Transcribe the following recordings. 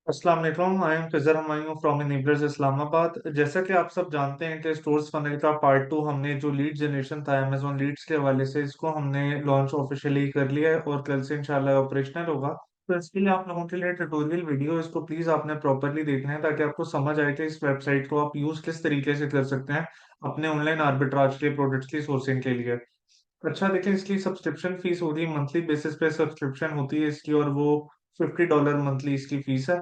अस्सलाम वालेकुम। I am फिजर Humayun from enablers Islamabad. जैसा कि आप सब जानते हैं कि स्टोर्स फनल का पार्ट 2 हमने जो लीड जनरेशन था अमेजोन लीड्स के हवाले से इसको हमने लॉन्च ऑफिशियली कर लिया है और कल से इंशाल्लाह ऑपरेशनल होगा। तो इसके लिए आप लोगों के लिए ट्यूटोरियल वीडियो इसको प्लीज आपने प्रॉपरली देखना है ताकि आपको समझ आए कि इस वेबसाइट को आप यूज किस तरीके से कर सकते हैं अपने ऑनलाइन आर्बिट्राज के प्रोडक्ट्स की सोर्सिंग के लिए। अच्छा देखिए, इसकी सब्सक्रिप्शन फीस होती है, मंथली बेसिस पे सब्सक्रिप्शन होती है इसकी, और वो $50 मंथली इसकी फीस है।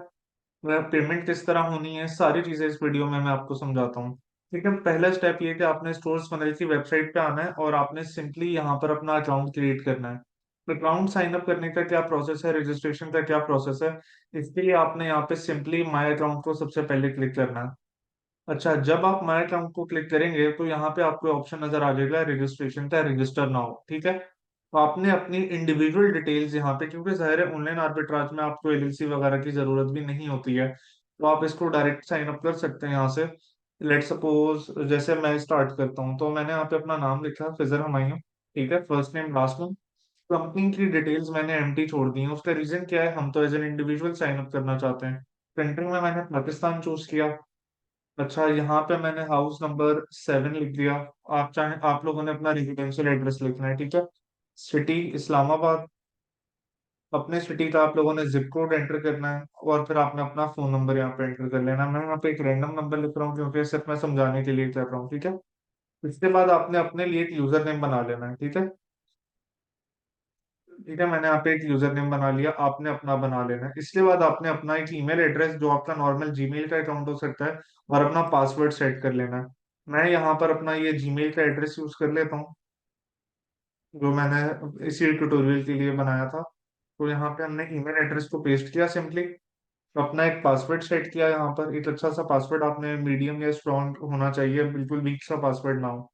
वह पेमेंट किस तरह होनी है सारी चीजें इस वीडियो में मैं आपको समझाता हूँ। ठीक है, पहला स्टेप ये है कि आपने स्टोर्स फनल की वेबसाइट पे आना है और आपने सिंपली यहाँ पर अपना अकाउंट क्रिएट करना है। अकाउंट साइन अप करने का क्या प्रोसेस है, रजिस्ट्रेशन का क्या प्रोसेस है, इसके लिए आपने यहाँ पे सिंपली माई अकाउंट को सबसे पहले क्लिक करना है। अच्छा, जब आप माई अकाउंट को क्लिक करेंगे तो यहाँ पे आपको ऑप्शन नजर आ जाएगा रजिस्ट्रेशन का, रजिस्टर नाउ। ठीक है, तो आपने अपनी इंडिविजुअल डिटेल्स यहाँ पे, क्योंकि जाहिर है ऑनलाइन आर्बिट्राज में आपको एलएलसी वगैरह की जरूरत भी नहीं होती है, तो आप इसको डायरेक्ट साइन अप कर सकते हैं यहाँ से। लेट सपोज जैसे मैं स्टार्ट करता हूँ, तो मैंने यहाँ पे अपना नाम लिखा फिजर हुमायूं। ठीक है, first name last name. Company की डिटेल्स मैंने एम्प्टी छोड़ दी है। उसका रीजन क्या है, हम तो as an individual sign up करना चाहते हैं। कंट्री में मैंने पाकिस्तान चूज किया। अच्छा, यहाँ पे मैंने हाउस नंबर 7 लिख दिया। आप चाहें, आप लोगों ने अपना रेजिडेंशियल एड्रेस लिखना है। ठीक है, सिटी इस्लामाबाद। अपने सिटी का आप लोगों ने जिप कोड एंटर करना है और फिर आपने अपना फोन नंबर यहाँ पे एंटर कर लेना है। मैं यहाँ पे एक रैंडम नंबर लिख रहा हूँ क्योंकि सिर्फ मैं समझाने के लिए कर रहा हूँ। ठीक है, इसके बाद आपने अपने लिए एक यूजर नेम बना लेना है। ठीक है। ठीक है, मैंने यहाँ पे एक यूजर नेम बना लिया, आपने अपना बना लेना है। इसके बाद आपने अपना एक ईमेल एड्रेस जो आपका नॉर्मल जीमेल का अकाउंट हो सकता है और अपना पासवर्ड सेट कर लेना है। मैं यहाँ पर अपना ये जीमेल का एड्रेस यूज कर लेता हूँ जो मैंने इसी ट्यूटोरियल के लिए बनाया था। तो यहाँ पे हमने ईमेल एड्रेस को पेस्ट किया सिंपली, अपना एक पासवर्ड सेट किया। यहाँ पर एक अच्छा सा पासवर्ड आपने मीडियम या स्ट्रॉन्ग होना चाहिए, बिल्कुल वीक सा पासवर्ड ना हो।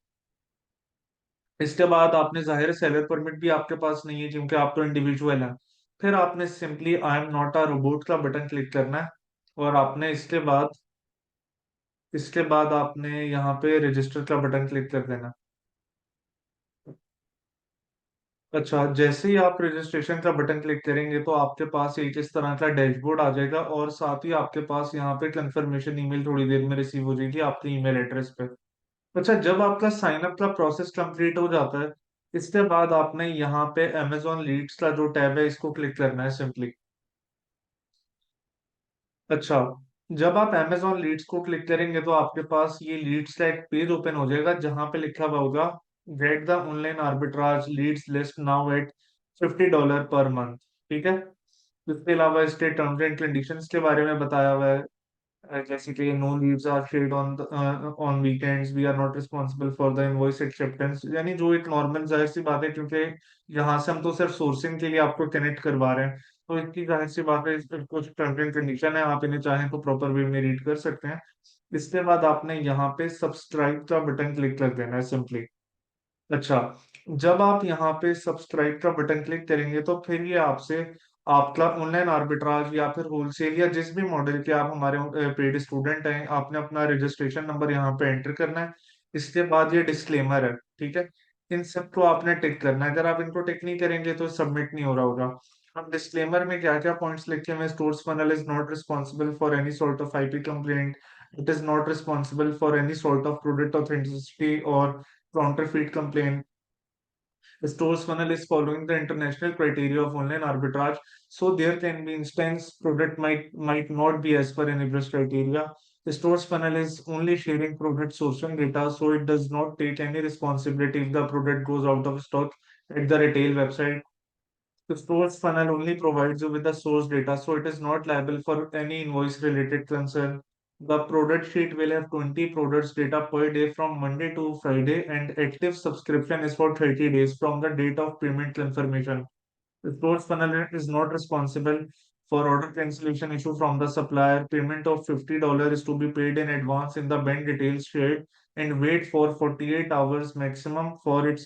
इसके बाद आपने जाहिर सेलर परमिट भी आपके पास नहीं है क्योंकि आप तो इंडिविजुअल हैं। फिर आपने simply I am not a robot का बटन क्लिक करना है और आपने इसके बाद आपने यहाँ पे रजिस्टर का बटन क्लिक कर देना। अच्छा, जैसे ही आप रजिस्ट्रेशन का बटन क्लिक करेंगे तो आपके पास एक इस तरह का डैशबोर्ड आ जाएगा और साथ ही आपके पास यहाँ पे कंफर्मेशन ईमेल थोड़ी देर में रिसीव हो जाएगी आपके ईमेल एड्रेस पे। अच्छा, जब आपका साइन अप का प्रोसेस कंप्लीट हो जाता है, इसके बाद आपने यहाँ पे अमेजोन लीड्स का जो टैब है इसको क्लिक करना है सिंपली। अच्छा, जब आप अमेजोन लीड्स को क्लिक करेंगे तो आपके पास ये लीड्स का एक पेज ओपन हो जाएगा जहां पे लिखा हुआ होगा get the online arbitrage leads list now at $50 per month. ठीक है, इसके अलावा इसके टर्म्स एंड कंडीशंस के बारे में बताया हुआ है। जैसे कि no leaves are shared on weekends, we are not responsible for the invoice acceptance, यानी जो एक नॉर्मल जाहिर सी बात है क्योंकि यहाँ से हम तो सिर्फ सोर्सिंग के लिए आपको कनेक्ट करवा रहे हैं, तो इसकी जाहिर सी बात है, इस पर कुछ टर्म्स एंड कंडीशन है, आप इन्हें चाहें तो प्रॉपर वे में रीड कर सकते हैं। इसके बाद आपने यहाँ पे सब्सक्राइब का बटन क्लिक कर देना है सिंपली। अच्छा, जब आप यहाँ पे सब्सक्राइब का बटन क्लिक करेंगे तो फिर ये आपसे आपका ऑनलाइन आर्बिट्राज या फिर होलसेल या जिस भी मॉडल के आप हमारे पेड स्टूडेंट हैं, आपने अपना रजिस्ट्रेशन नंबर यहाँ पे एंटर करना है। इसके बाद ये डिस्क्लेमर है। ठीक है, इन सबको आपने टिक करना है। अगर आप इनको टिक नहीं करेंगे तो सबमिट नहीं हो रहा होगा। अब डिस्क्लेमर में क्या क्या पॉइंट्स लिखे हुए, stores funnel is not responsible for any sort of IP complaint, it is not responsible for any sort of product authenticity और counterfeit complaint. Stores funnel is following the international criteria of online arbitrage, so there can be instance product might not be as per Enabler's criteria. Stores funnel is only sharing product sourcing data, so it does not take any responsibility if the product goes out of stock at the retail website. The stores funnel only provides you with the source data, so it is not liable for any invoice related concern. The product sheet will have 20 products data per day from Monday to Friday, and active subscription is for 30 days from the date of payment confirmation. The stores funnel is not responsible for order cancellation issue from the supplier. Payment of $50 is to be paid in advance in the bank details shared and wait for 48 hours maximum for it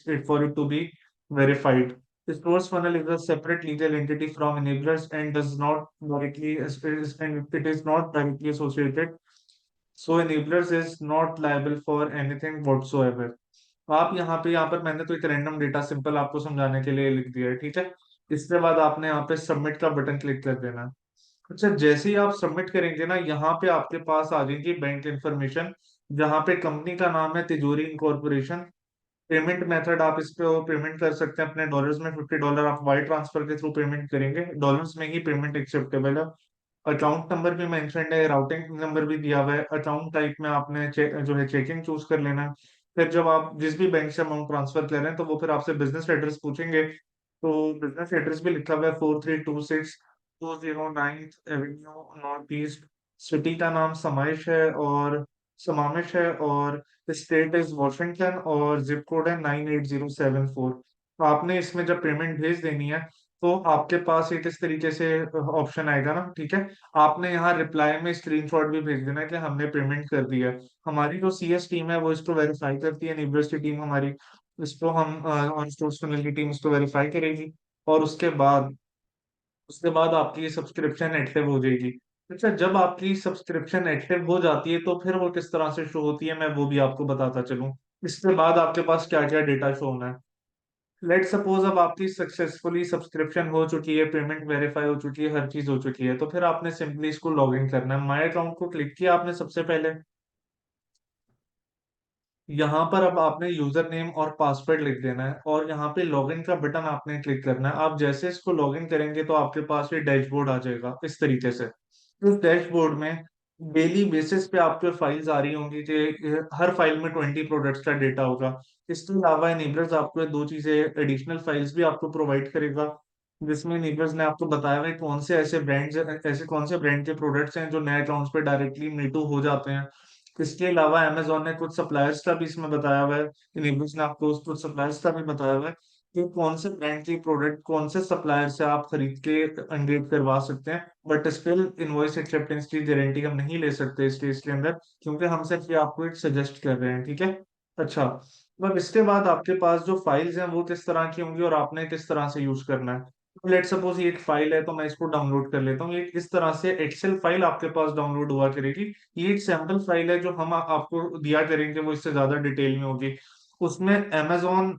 to be verified. The stores funnel is a separate legal entity from enablers and does not and it is not directly associated. So enablers is not liable for anything whatsoever. आप यहाँ पर मैंने तो एक random data simple आपको समझाने के लिए लिख दिया है। ठीक है, इसके बाद आपने यहाँ पे सबमिट का बटन क्लिक कर देना है। अच्छा, जैसे ही आप सबमिट करेंगे ना, यहाँ पे आपके पास आ जाएगी बैंक इन्फॉर्मेशन, जहाँ पे कंपनी का नाम है तिजोरी इनकॉर्पोरेशन। पेमेंट मेथड आप इस पे पेमेंट कर सकते हैं अपने डॉलर्स में, $50 आप वायर ट्रांसफर के थ्रू पेमेंट करेंगे, डॉलर्स में ही पेमेंट एक्सेप्टेबल है। अकाउंट नंबर भी मेंशन्ड है, राउटिंग नंबर भी दिया हुआ है। अकाउंट टाइप में आपने जो है चेकिंग चूज कर लेना है। फिर जब आप जिस भी बैंक से अमाउंट ट्रांसफर कर रहे हैं, तो वो फिर आपसे बिजनेस एड्रेस पूछेंगे। तो बिजनेस एड्रेस भी लिखा हुआ है, 4326 209 एवेन्यू नॉर्थ ईस्ट। सिटी का नाम समाइश है और समामिश है, और स्टेट इज वॉशिंगटन, और जिप कोड है 98074। आपने इसमें जब पेमेंट भेज देनी है, तो आपके पास एक इस तरीके से ऑप्शन आएगा ना, ठीक है। आपने यहाँ रिप्लाई में स्क्रीनशॉट भी भेज देना है कि हमने पेमेंट कर दिया है। हमारी जो सीएस टीम है वो इसको वेरीफाई करती है, यूनिवर्सिटी टीम हमारी, इसको हम ऑन स्टोर्स की टीम इसको वेरीफाई करेगी, और उसके बाद आपकी सब्सक्रिप्शन एक्टिव हो जाएगी। अच्छा, जब आपकी सब्सक्रिप्शन एक्टिव हो जाती है, तो फिर वो किस तरह से शो होती है, मैं वो भी आपको बताता चलूं। इसके बाद आपके पास क्या क्या डेटा शो होना है। लेट सपोज अब आपकी सक्सेसफुली सब्सक्रिप्शन हो चुकी है, पेमेंट वेरीफाई हो चुकी है, हर चीज हो चुकी है, तो फिर आपने सिंपली इसको लॉग इन करना है। माय अकाउंट को क्लिक किया आपने सबसे पहले। यहाँ पर अब आपने यूजर नेम और पासवर्ड लिख देना है, और यहाँ पे लॉगिन का बटन आपने क्लिक करना है। आप जैसे इसको लॉगिन करेंगे, तो आपके पास ये डैशबोर्ड आ जाएगा इस तरीके से। इस डैशबोर्ड में डेली बेसिस पे आपके फाइल्स आ रही होंगी कि हर फाइल में 20 प्रोडक्ट्स का डेटा होगा। इसके अलावा इनेबलर्स आपको ये दो चीजें एडिशनल फाइल्स भी आपको प्रोवाइड करेगा, जिसमें इनेबलर्स ने आपको बताया हुआ है कौन से ऐसे ब्रांड्स, ऐसे कौन से ब्रांड के प्रोडक्ट्स हैं जो नए अकाउंट्स पे डायरेक्टली मीटू हो जाते हैं। इसके अलावा अमेजोन ने कुछ सप्लायर्स का भी इसमें बताया हुआ है, इनेबल्स ने आपको कुछ सप्लायर्स का भी बताया हुआ है कि कौन से ब्रांड की प्रोडक्ट कौन से सप्लायर से आप खरीद के एंगेज करवा सकते हैं। बट स्टिल इनवॉइस एक्सेप्टेंस की गारंटी हम नहीं ले सकते इस केस के अंदर, क्योंकि हम सिर्फ ये आपको एक सजेस्ट कर रहे हैं, ठीक है। अच्छा, अब इसके बाद आपके पास जो फाइल्स हैं वो किस तरह की होंगी और आपने किस तरह से यूज करना है। लेट सपोज ये एक फाइल है, तो मैं इसको डाउनलोड कर लेता हूँ। ये इस तरह से एक्सेल फाइल आपके पास डाउनलोड हुआ करेगी। ये एक सैंपल फाइल है जो हम आपको दिया करेंगे, वो इससे ज्यादा डिटेल में होगी। उसमें अमेजोन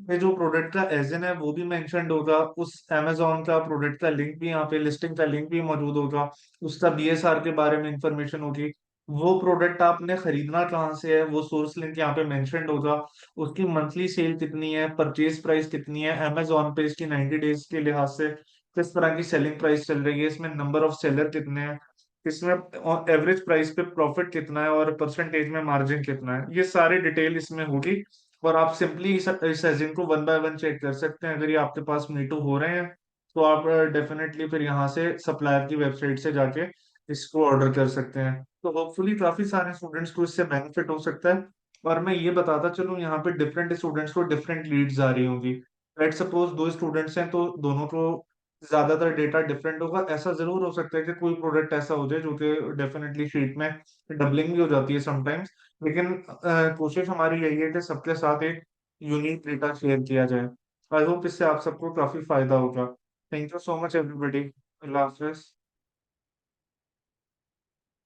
में जो प्रोडक्ट का एजन है वो भी मेंशन्ड होगा, उस अमेजोन का प्रोडक्ट का लिंक भी, यहाँ पे लिस्टिंग का लिंक भी मौजूद होगा, उसका बीएसआर के बारे में इंफॉर्मेशन होगी। वो प्रोडक्ट आपने खरीदना कहाँ से है, वो सोर्स लिंक यहाँ पे मेंशन्ड होगा। उसकी मंथली सेल कितनी है, परचेज प्राइस कितनी है, अमेजोन पे इसकी 90 डेज के लिहाज से किस तरह की सेलिंग प्राइस चल रही है, इसमें नंबर ऑफ सेलर कितने हैं, इसमें एवरेज प्राइस पे प्रॉफिट कितना है, और परसेंटेज में मार्जिन कितना है, ये सारी डिटेल इसमें होगी। और आप सिंपली इस एजेंट को वन बाय वन चेक कर सकते हैं। अगर ये आपके पास मीटू हो रहे हैं, तो आप डेफिनेटली फिर यहाँ से सप्लायर की वेबसाइट से जाके इसको ऑर्डर कर सकते हैं। तो होपफुली काफी सारे स्टूडेंट्स को इससे बेनिफिट हो सकता है। और मैं ये बताता चलूँ, यहाँ पे डिफरेंट स्टूडेंट्स को डिफरेंट लीड्स आ रही होंगी। लेट सपोज दो स्टूडेंट्स हैं, तो दोनों को ज्यादातर डेटा डिफरेंट होगा। ऐसा जरूर हो सकता है कि कोई प्रोडक्ट ऐसा हो जाए जो कि डेफिनेटली शीट में डबलिंग भी हो जाती है समटाइम्स, लेकिन कोशिश हमारी यही है कि सबके साथ एक यूनिक डेटा शेयर किया जाए। आई होप इससे आप सबको काफी फायदा होगा। Thank you so much everybody. Allah Hafiz.